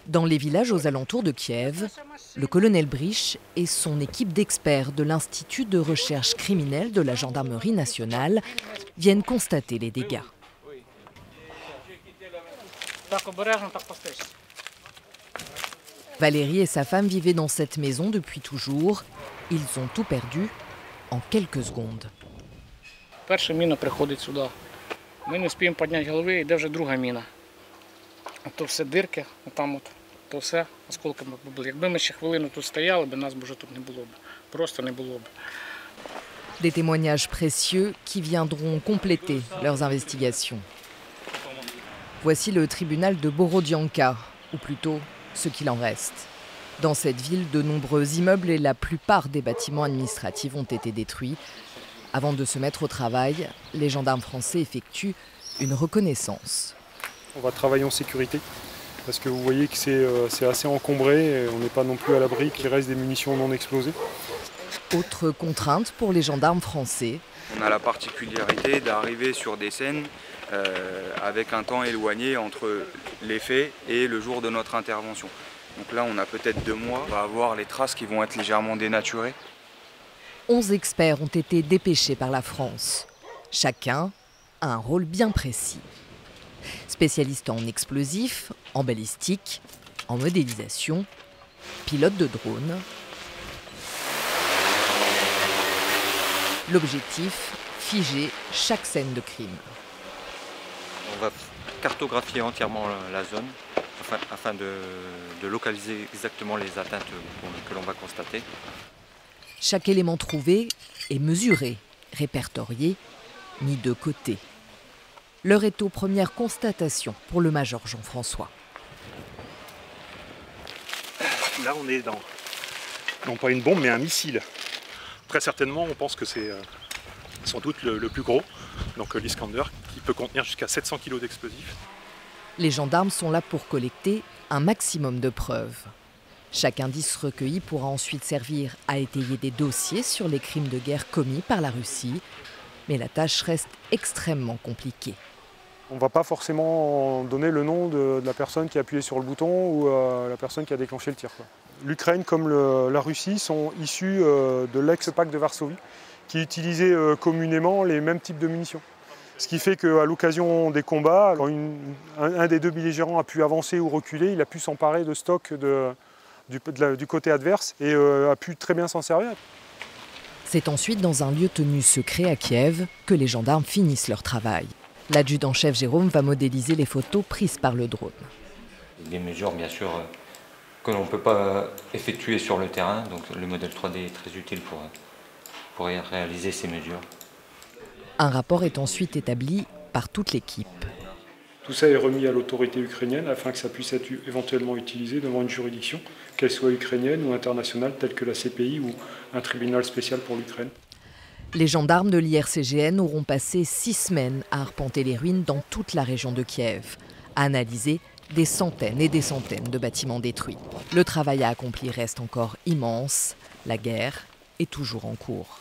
Dans les villages aux alentours de Kiev, le colonel Brich et son équipe d'experts de l'Institut de recherche criminelle de la gendarmerie nationale viennent constater les dégâts. Valérie et sa femme vivaient dans cette maison depuis toujours. Ils ont tout perdu en quelques secondes. Перша міна приходить сюди. Ми не встигаємо підняти голови, йде вже друга міна. А то все дирки, там от, то все осколками побили. Якби ми ще хвилину тут стояли, нас б вже тут не було б. Просто не було б. Des témoignages précieux qui viendront compléter leurs investigations. Voici le tribunal de Borodianka, ou plutôt ce qu'il en reste. Dans cette ville, de nombreux immeubles et la plupart des bâtiments administratifs ont été détruits. Avant de se mettre au travail, les gendarmes français effectuent une reconnaissance. On va travailler en sécurité parce que vous voyez que c'est assez encombré. Et on n'est pas non plus à l'abri qu'il reste des munitions non explosées. Autre contrainte pour les gendarmes français. On a la particularité d'arriver sur des scènes avec un temps éloigné entre les faits et le jour de notre intervention. Donc là, on a peut-être 2 mois. On va avoir les traces qui vont être légèrement dénaturées. 11 experts ont été dépêchés par la France. Chacun a un rôle bien précis. Spécialiste en explosifs, en balistique, en modélisation, pilote de drone. L'objectif, figer chaque scène de crime. On va cartographier entièrement la zone afin de localiser exactement les atteintes que l'on va constater. Chaque élément trouvé est mesuré, répertorié, mis de côté. L'heure est aux premières constatations pour le major Jean-François. Là, on est dans, non pas une bombe, mais un missile. Très certainement, on pense que c'est sans doute le plus gros, donc l'Iskander, qui peut contenir jusqu'à 700 kg d'explosifs. Les gendarmes sont là pour collecter un maximum de preuves. Chaque indice recueilli pourra ensuite servir à étayer des dossiers sur les crimes de guerre commis par la Russie. Mais la tâche reste extrêmement compliquée. On ne va pas forcément donner le nom de la personne qui a appuyé sur le bouton ou la personne qui a déclenché le tir. L'Ukraine comme la Russie sont issus de l'ex-pacte de Varsovie qui utilisaient communément les mêmes types de munitions. Ce qui fait qu'à l'occasion des combats, quand un des 2 belligérants a pu avancer ou reculer, il a pu s'emparer de stock du côté adverse et a pu très bien s'en servir. C'est ensuite dans un lieu tenu secret à Kiev que les gendarmes finissent leur travail. L'adjudant-chef Jérôme va modéliser les photos prises par le drone. Des mesures bien sûr que l'on ne peut pas effectuer sur le terrain, donc le modèle 3D est très utile pour réaliser ces mesures. Un rapport est ensuite établi par toute l'équipe. Tout ça est remis à l'autorité ukrainienne afin que ça puisse être éventuellement utilisé devant une juridiction, qu'elle soit ukrainienne ou internationale, telle que la CPI ou un tribunal spécial pour l'Ukraine. Les gendarmes de l'IRCGN auront passé 6 semaines à arpenter les ruines dans toute la région de Kiev, à analyser des centaines et des centaines de bâtiments détruits. Le travail à accomplir reste encore immense. La guerre est toujours en cours.